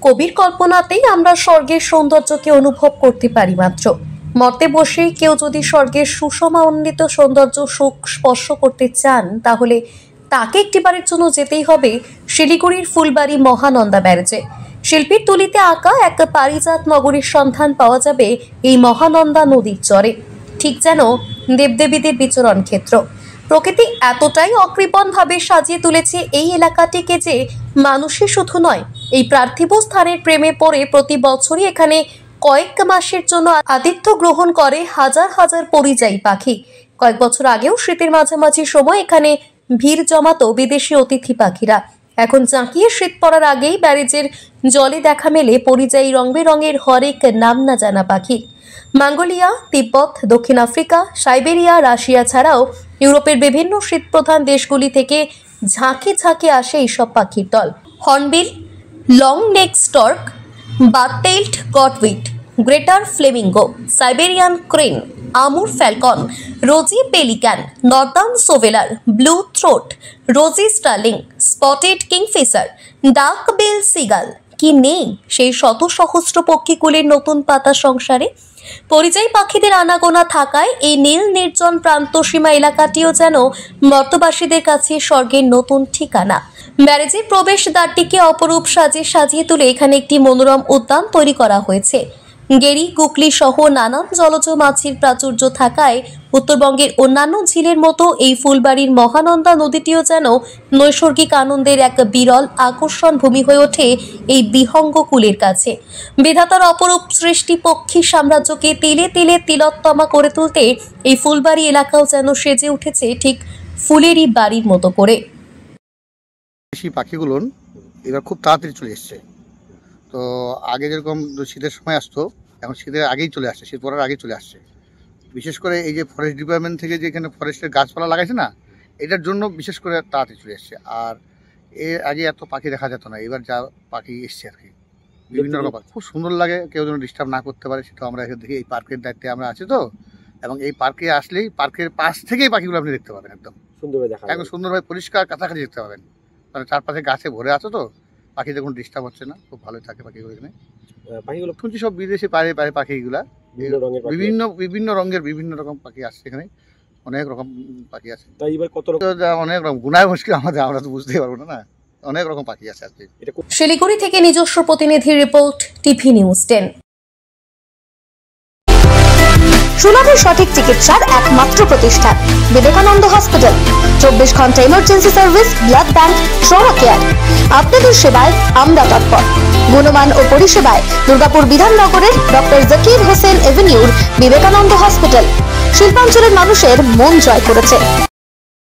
কবির কল্পনাতেই আমরা স্বর্গের সৌন্দর্যকে অনুভব করতে পারি মাত্র। মর্তে বসে কেউ যদি স্বর্গের সুষমান্বিত সৌন্দর্য সুখ স্পর্শ করতে চান, তাহলে তাকে একটিবারের জন্য যেতেই হবে শিলিগুড়ির ফুলবাড়ি মহানন্দা ব্যারেজে। শিল্পীর তুলিতে আঁকা এক পারিজাত নগরীর সন্ধান পাওয়া যাবে এই মহানন্দা নদীর চরে, ঠিক যেন দেবদেবীদের বিচরণ ক্ষেত্র। প্রকৃতি এতটাই অকৃপণভাবে সাজিয়ে তুলেছে এই এলাকাটিকে যে মানুষই শুধু নয়, এই পার্থিব স্থানের প্রেমে পড়ে প্রতি বছরই এখানে কয়েক মাসের জন্য আতিথ্য গ্রহণ করে হাজার হাজার পরিযায়ী পাখি। কয়েক বছর আগেও শীতের মাঝামাঝি সময় এখানে ভিড় জমাতো বিদেশি অতিথি পাখিরা। এখন জাঁকিয়ে শীত পড়ার আগেই ব্যারেজের জলে দেখা মেলে পরিযায়ী রং বেরঙের হরেক নাম না জানা পাখি। মঙ্গোলিয়া, তিব্বত, দক্ষিণ আফ্রিকা, সাইবেরিয়া, রাশিয়া ছাড়াও ইউরোপের বিভিন্ন শীতপ্রধান দেশগুলি থেকে ঝাঁকে ঝাঁকে আসে এইসব পাখির দল। Hornbill, long neck stork, bar tailed godwit, greater flamingo, Siberian crane, Amur falcon, rosy pelican, northern shoveler, blue throat, rosy starling, spotted kingfisher, duck bill seagull, কি নেই সেই শত সহস্র পক্ষীকুলের নতুন পাতা সংসারে। পরিযায়ী পাখিদের আনাগোনা থাকায় এই নীল নির্জন প্রান্তসীমা এলাকাটিও যেন মর্তবাসীদের কাছে স্বর্গের নতুন ঠিকানা। ব্যারেজের প্রবেশ দ্বারটিকে অপরূপ সাজে সাজিয়ে তুলে এখানে একটি মনোরম উদ্যান তৈরি করা হয়েছে। গেরি, কুকলি সহ নানান জলজ মাছের প্রাচুর্য থাকায় উত্তরবঙ্গের অন্যান্য ঝিলের মতো এই ফুলবাড়ির মহানন্দা নদীটিও যেন নৈসর্গিক আনন্দের এক বিরল আকর্ষণ ভূমি হয়ে ওঠে এই বিহঙ্গ কুলের কাছে। বিধাতার অপরূপ সৃষ্টি পক্ষী সাম্রাজ্যকে তিলে তিলে তিলোত্তমা করে তুলতে এই ফুলবাড়ি এলাকাও যেন সেজে উঠেছে ঠিক ফুলেরই বাড়ির মতো করে। পাখিগুলো এবার খুব তাড়াতাড়ি চলে এসছে। তো আগে যেরকম শীতের সময় আসতো, এখন শীতের আগেই চলে আসছে, শীত পড়ার আগেই চলে আসছে। বিশেষ করে এই যে ফরেস্ট ডিপার্টমেন্ট থেকে যে এখানে ফরেস্টের গাছপালা লাগাইছে না, এটার জন্য বিশেষ করে তাড়াতাড়ি চলে এসছে। আর এর আগে এত পাখি দেখা যেত না, এবার যা পাখি এসছে আর কি, বিভিন্ন রকম পাখি খুব সুন্দর লাগে। কেউ যেন ডিস্টার্ব না করতে পারে সেটা আমরা দেখি। এই পার্কের দায়িত্বে আমরা আছি তো, এবং এই পার্কে আসলেই পার্কের পাশ থেকেই পাখিগুলো আপনি দেখতে পাবেন, একদম সুন্দরভাবে দেখা, একদম সুন্দরভাবে পরিষ্কার কাছাকাছি দেখতে পাবেন। কারণ চারপাশে গাছে ভরে আছে তো, পাখিদের কোনো ডিস্টার্ব হচ্ছে না, খুব ভালোই থাকে পাখিগুলো। এখানে পাখিগুলো শুনছি সব বিদেশি পারে পারে পাখিগুলা, বিভিন্ন রঙের বিভিন্ন রকম পাখি আসছে এখানে, অনেক রকম পাখি আছে। তাই এবার কত রকম, অনেক রকম গুনায় মুশকিল আমাদের, আমরা তো বুঝতেই পারবো না, অনেক রকম পাখি আছে আজকে। শিলিগুড়ি থেকে নিজস্ব প্রতিনিধি রিপোর্ট, টিভি নিউজ 10। সুলভের সঠিক চিকিৎসার একমাত্র প্রতিষ্ঠান বিবেকানন্দ হসপিটাল। 24 ঘন্টা emergency service, blood bank, trauma care. আপনাদের সেবায় আমরা তৎপর। গুণমান ও পরিষেবায় দুর্গাপুর বিধাননগরের ডক্টর জাকির হোসেন এভিনিউর বিবেকানন্দ হসপিটাল শিল্পাঞ্চলের মানুষের মন জয় করেছে।